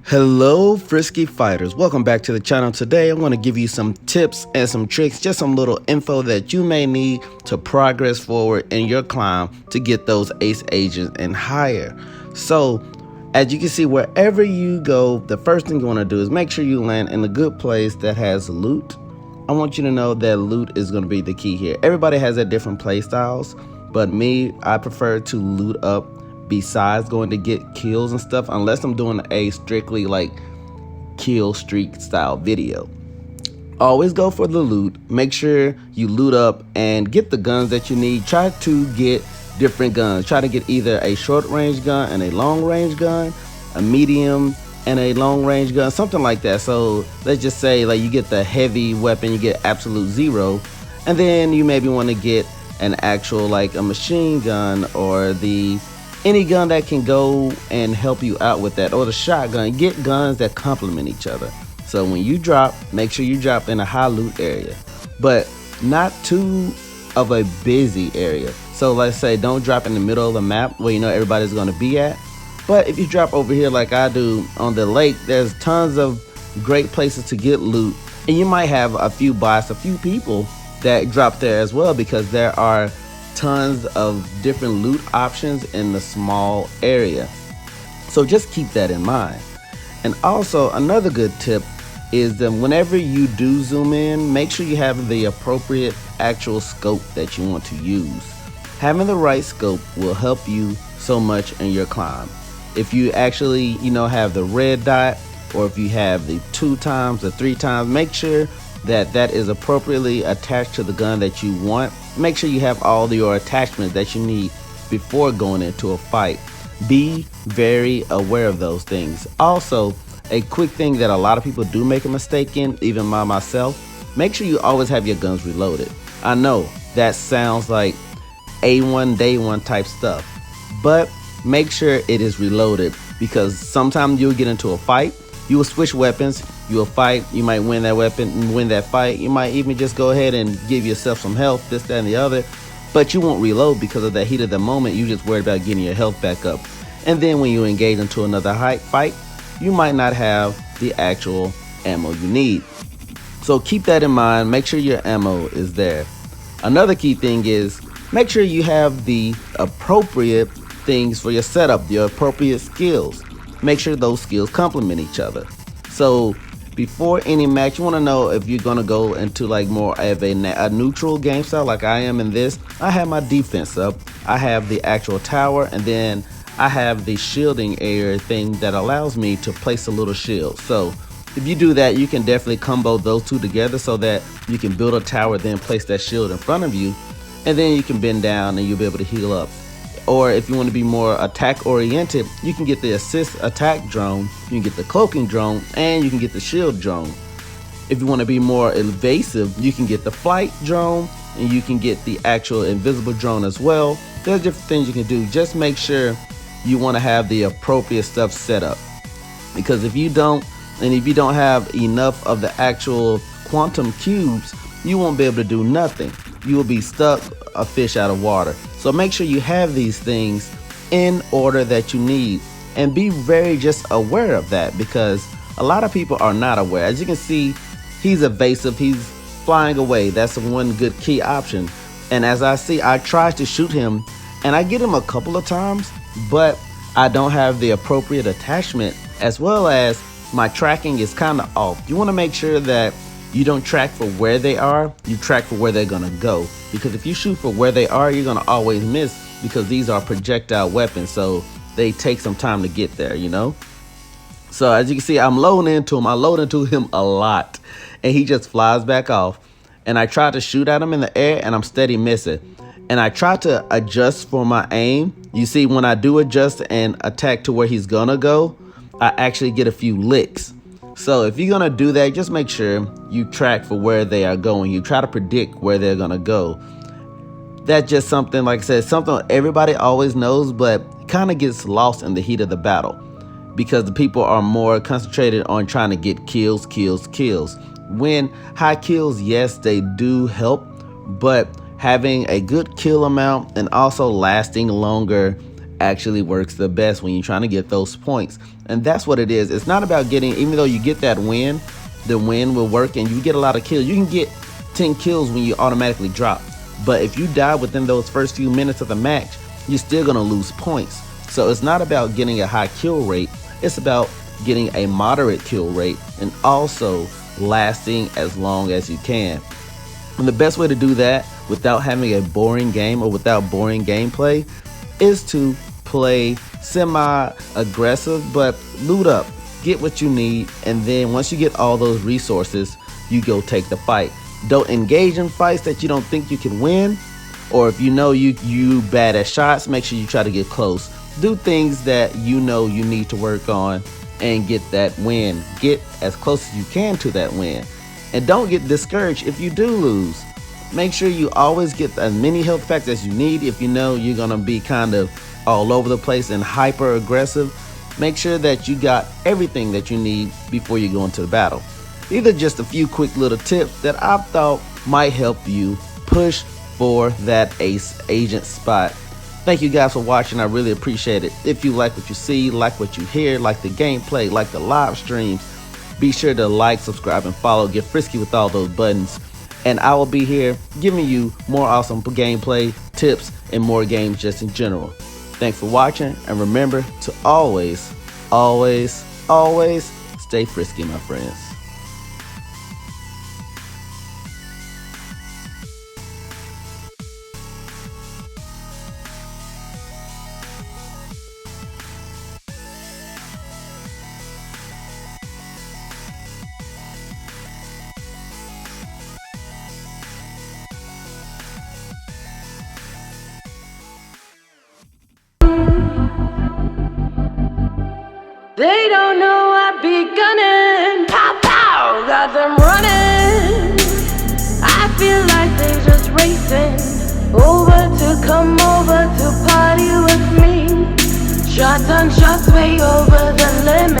Hello, Frisky Fighters. Welcome back to the channel. Today, I'm going to give you some tips and some tricks, just some little info that you may need to progress forward in your climb to get those ace agents and higher. So, as you can see, wherever you go, the first thing you want to do is make sure you land in a good place that has loot. I want you to know that loot is going to be the key here. Everybody has their different play styles, but me, I prefer to loot up besides going to get kills and stuff, unless I'm doing a strictly like kill streak style video. Always go for the loot. Make sure you loot up and get the guns that you need. Try to get different guns. Try to get either a short range gun and a long range gun, a medium and a long range gun, something like that. So let's just say like you get the heavy weapon, you get absolute zero, and then you maybe want to get an actual like a machine gun or the any gun that can go and help you out with that, or the shotgun. Get guns that complement each other. So when you drop, make sure you drop in a high loot area, but not too of a busy area. So let's say don't drop in the middle of the map where you know everybody's going to be at. But if you drop over here like I do on the lake, there's tons of great places to get loot, and you might have a few bots, a few people that drop there as well, because there are tons of different loot options in the small area. So just keep that in mind. And also another good tip is that whenever you do zoom in, make sure you have the appropriate actual scope that you want to use. Having the right scope will help you so much in your climb. If you actually, have the red dot, or if you have the 2 times or 3 times, make sure that that is appropriately attached to the gun that you want. Make sure you have all your attachments that you need before going into a fight. Be very aware of those things. Also, a quick thing that a lot of people do make a mistake in, even myself, make sure you always have your guns reloaded. I know that sounds like A1 day one type stuff, but make sure it is reloaded, because sometimes you'll get into a fight, you will switch weapons, you will fight, you might win that weapon and win that fight, you might even just go ahead and give yourself some health, this, that, and the other, but you won't reload because of the heat of the moment. You just worried about getting your health back up. And then when you engage into another fight, you might not have the actual ammo you need. So keep that in mind. Make sure your ammo is there. Another key thing is make sure you have the appropriate things for your setup, the appropriate skills. Make sure those skills complement each other. So before any match, you want to know if you're going to go into like more of a neutral game style like I am in this. I have my defense up, I have the actual tower, and then I have the shielding area thing that allows me to place a little shield. So if you do that, you can definitely combo those two together so that you can build a tower, then place that shield in front of you, and then you can bend down and you'll be able to heal up. Or if you want to be more attack oriented, you can get the assist attack drone, you can get the cloaking drone, and you can get the shield drone. If you want to be more evasive, you can get the flight drone, and you can get the actual invisible drone as well. There's different things you can do. Just make sure you want to have the appropriate stuff set up, because if you don't, and if you don't have enough of the actual quantum cubes, you won't be able to do nothing. You will be stuck a fish out of water. So make sure you have these things in order that you need, and be very just aware of that, because a lot of people are not aware. As you can see, he's evasive, he's flying away. That's one good key option. And as I see, I try to shoot him and I get him a couple of times, but I don't have the appropriate attachment, as well as my tracking is kind of off. You want to make sure that you don't track for where they are, you track for where they're gonna go. Because if you shoot for where they are, you're gonna always miss, because these are projectile weapons, so they take some time to get there, So as you can see, I'm loading into him. I load into him a lot, and he just flies back off. And I try to shoot at him in the air, and I'm steady missing. And I try to adjust for my aim. You see, when I do adjust and attack to where he's gonna go, I actually get a few licks. So if you're gonna do that, just make sure you track for where they are going. You try to predict where they're gonna go. That's just something, like I said, something everybody always knows, but kind of gets lost in the heat of the battle, because the people are more concentrated on trying to get kills. When high kills, yes, they do help, but having a good kill amount and also lasting longer actually works the best when you're trying to get those points. And that's what it is. It's not about getting, even though you get that win, the win will work and you get a lot of kills. You can get 10 kills when you automatically drop. But if you die within those first few minutes of the match, you're still gonna lose points. So it's not about getting a high kill rate. It's about getting a moderate kill rate and also lasting as long as you can. And the best way to do that without having a boring game or without boring gameplay is to play semi-aggressive, but loot up, get what you need, and then once you get all those resources, you go take the fight. Don't engage in fights that you don't think you can win, or if you know you bad at shots, make sure you try to get close. Do things that you know you need to work on and get that win. Get as close as you can to that win. And don't get discouraged if you do lose. Make sure you always get as many health packs as you need. If you know you're gonna be kind of all over the place and hyper aggressive, make sure that you got everything that you need before you go into the battle. These are just a few quick little tips that I thought might help you push for that ace agent spot. Thank you guys for watching. I really appreciate it. If you like what you see, like what you hear, like the gameplay, like the live streams, be sure to like, subscribe, and follow. Get frisky with all those buttons. And I will be here giving you more awesome gameplay, tips, and more games just in general. Thanks for watching, and remember to always, always, always stay frisky, my friends. They don't know I be gunning. Pow pow, got them running. I feel like they just racing over to come over to party with me. Shots on shots way over.